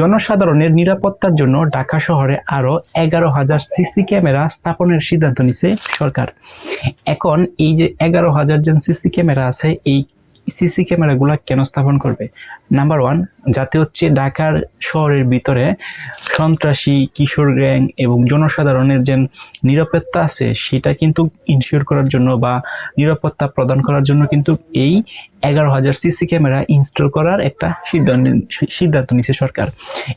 জনসাধারণের নিরাপত্তার জন্য ঢাকা শহরে আরো 11,000 সিসি ক্যামেরা স্থাপনের সিদ্ধান্ত নিছে সরকার। এখন এই যে 11,000 জন সিসি ক্যামেরা আছে, এই সিসি ক্যামেরাগুলা কেন স্থাপন করবে? নাম্বার 1, যাতে হচ্ছে ঢাকার শহরের ভিতরে সন্ত্রাসী, কিশোর গ্যাং এবং জনসাধারণের যে নিরাপত্তা আছে সেটা কিন্তু ইনশিওর করার জন্য বা নিরাপত্তা প্রদান করার জন্য কিন্তু এই 11,000 সিসি ক্যামেরা ইনস্টল করার একটা সিদ্ধান্ত নিছে সরকার।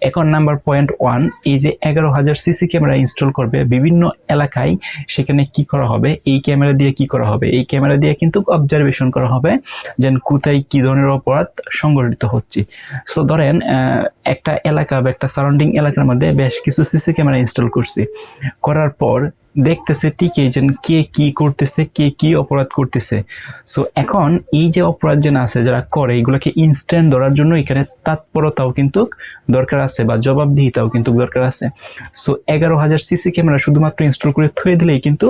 এখন নাম্বার পয়েন্ট 1, এই যে 11,000 সিসি ক্যামেরা ইনস্টল করবে বিভিন্ন এলাকায়, সেখানে কি করা হবে? এই ক্যামেরা দিয়ে কি করা হবে? এই ক্যামেরা দিয়ে কিন্তু অবজারভেশন করা হবে যে কোথায় কি ধরনের অপরাধ সংঘটিত হচ্ছে। সো ধরেন একটা এলাকা বা একটা সারাউন্ডিং এলাকার মধ্যে বেশ কিছু সিসি ক্যামেরা ইনস্টল করছে, করার পর দেখতেছে ঠিকই যে কে কি করতেছে, কে কি অপরাধ করতেছে। সো এখন এই যে অপরাধ যেন আছে যারা করে, এগুলোকে ইনস্ট্যান্ট ধরার জন্য এখানে তৎপরতাও কিন্তু দরকার আছে বা জবাবদিহিতাও কিন্তু দরকার আছে। সো 11,000 সিসি ক্যামেরা শুধুমাত্র ইনস্টল করে থুয়ে দিলেই কিন্তু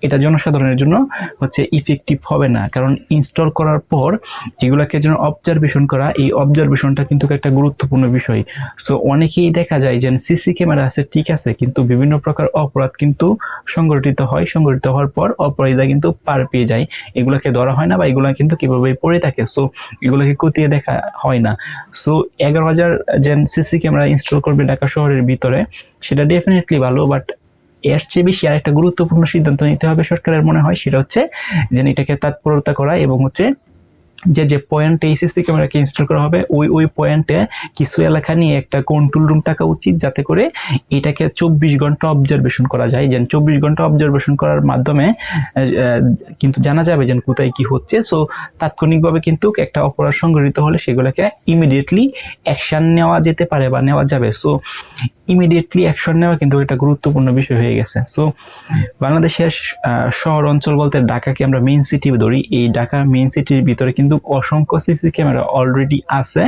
এটা জনসাধারণের জন্য হচ্ছে ইফেক্টিভ হবে না, কারণ ইনস্টল করার পর এগুলোকে যেন অবজারভেশন করা, এই অবজারভেশনটা কিন্তু একটা গুরুত্বপূর্ণ বিষয়। সো অনেকেই দেখা যায় যে সিসি ক্যামেরা আছে ঠিক আছে, কিন্তু বিভিন্ন প্রকার অপরাধ কিন্তু সংগঠিত হয়, সংগঠিত হওয়ার পর অপরাধীরা কিন্তু পার পেয়ে যায়, এগুলোকে ধরা হয় না বা এগুলো কিন্তু কিভাবে পড়ে থাকে, সো এগুলোকে খতিয়ে দেখা হয় না। সো 11,000 যে সিসি ক্যামেরা ইনস্টল করবে ঢাকা শহরের ভিতরে, সেটা ডেফিনেটলি ভালো, বাট এর চেয়ে বেশি আর একটা গুরুত্বপূর্ণ সিদ্ধান্ত নিতে হবে সরকারের মনে হয়, সেটা হচ্ছে যে এটাকে তৎপরতা করা এবং হচ্ছে যে পয়েন্টে এই সিসি ক্যামেরাকে ইনস্টল করা হবে ওই পয়েন্টে কিছু এলাকা নিয়ে একটা কন্ট্রোল রুম থাকা উচিত, যাতে করে এটাকে 24 ঘন্টা অবজারভেশন করা যায়। যেন 24 ঘন্টা অবজারভেশন করার মাধ্যমে কিন্তু জানা যাবে যে কোথায় কি হচ্ছে। সো তাৎক্ষণিকভাবে কিন্তু একটা অপরাধ সংঘটিত হলে সেগুলোকে ইমিডিয়েটলি অ্যাকশন নেওয়া যেতে পারে বা নেওয়া যাবে। সো ইমিডিয়েটলি অ্যাকশন নেওয়া কিন্তু একটা গুরুত্বপূর্ণ বিষয় হয়ে গেছে। সো বাংলাদেশের শহর অঞ্চল বলতে ঢাকাকে আমরা মেইন সিটি ধরি, এই ঢাকা মেইন সিটির ভিতরে কিন্তু অসংখ্য সিসি ক্যামেরা অলরেডি আছে,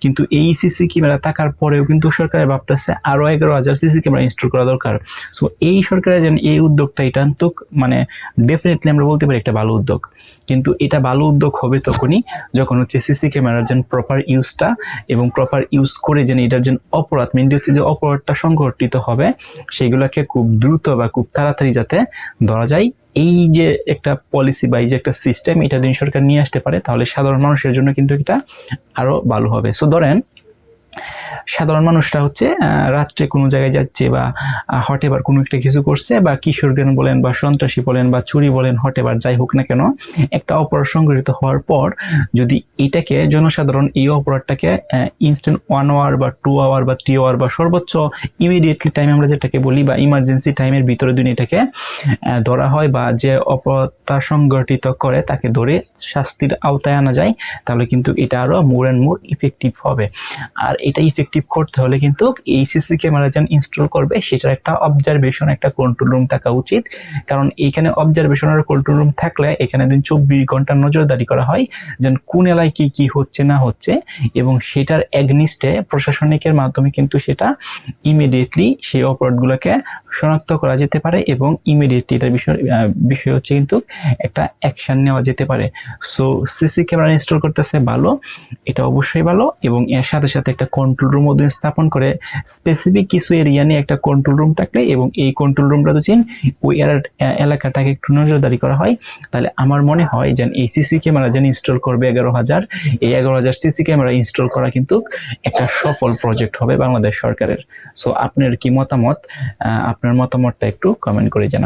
কিন্তু এই সিসি ক্যামেরা থাকার পরেও কিন্তু সরকার ভাবতেছে আরো 11,000 সিসি ক্যামেরা ইনস্টল করা দরকার। সো এই সরকারের যেন এই উদ্যোগটা, এটা তো মানে ডেফিনেটলি আমরা বলতে পারি একটা ভালো উদ্যোগ, কিন্তু এটা ভালো উদ্যোগ হবে তখনই যখন হচ্ছে সিসি ক্যামেরার যেন প্রপার ইউজটা এবং প্রপার ইউজ করে যেন এটার যেন অপরাধ মেনলি হচ্ছে যে অপরাধটা সংঘটিত হবে সেগুলোকে খুব দ্রুত বা খুব তাড়াতাড়ি যাতে ধরা যায়। এই যে একটা পলিসি বা এই যে একটা সিস্টেম, এটা যদি সরকার নিয়ে আসতে পারে তাহলে সাধারণ মানুষের জন্য কিন্তু এটা আরো ভালো হবে। সো ধরেন সাধারণ মানুষরা হচ্ছে রাত্রে কোনো জায়গায় যাচ্ছে বা হটেবার কোনো একটা কিছু করছে, বা কিশোর গ্যাং বলেন বা সন্ত্রাসী বলেন বা চুরি বলেন, হটেবার যাই হোক না কেন, একটা অপরাধ সংঘটিত হওয়ার পর যদি এটাকে জনসাধারণ এই অপরাধটাকে ইনস্ট্যান্ট 1 আওয়ার বা 2 আওয়ার বা 3 আওয়ার বা সর্বোচ্চ ইমিডিয়েটলি টাইম আমরা যেটাকে বলি বা ইমার্জেন্সি টাইমের ভিতরে যদি এটাকে ধরা হয় বা যে অপরাধটা সংঘটিত করে তাকে ধরে শাস্তির আওতায় আনা যায়, তাহলে কিন্তু এটা আরো মোর অ্যান্ড মোর ইফেক্টিভ হবে। আর এটা ইফেক্টিভ করতে হলে কিন্তু এই সিসি ক্যামেরা যেন ইনস্টল করবে সেটার একটা অবজারভেশন, একটা কন্ট্রোল রুম থাকা উচিত, কারণ এইখানে অবজারভেশনের কন্ট্রোল রুম থাকলে এখানে দিন 24 ঘন্টা নজরদারি করা হয় যেন কোন এলাকায় কি কি হচ্ছে না হচ্ছে, এবং সেটার এগনিস্টে প্রশাসনিকের মাধ্যমে কিন্তু সেটা ইমিডিয়েটলি সেই অপরাধগুলোকে শনাক্ত করা যেতে পারে এবং ইমিডিয়েটলি এটার বিষয় হচ্ছে কিন্তু একটা অ্যাকশন নেওয়া যেতে পারে। সো সিসি ক্যামেরা ইনস্টল করতেছে ভালো, এটা অবশ্যই ভালো, এবং এর সাথে সাথে একটা কন্ট্রোল রুম স্থাপন করে স্পেসিফিক কিছু এরিয়া নিয়ে একটা কন্ট্রোল রুম থাকলে এবং এই কন্ট্রোল রুমটা যদি ওই এলাকাটাকে একটু নজরদারি করা হয়, তাহলে আমার মনে হয় যে এই সিসি ক্যামেরা যেন ইনস্টল করবে 11,000, এই 11,000 সিসি ক্যামেরা ইনস্টল করা কিন্তু একটা সফল প্রজেক্ট হবে বাংলাদেশ সরকারের। সো আপনার কি মতামত? আপনার মতামতটা একটু কমেন্ট করে জানান।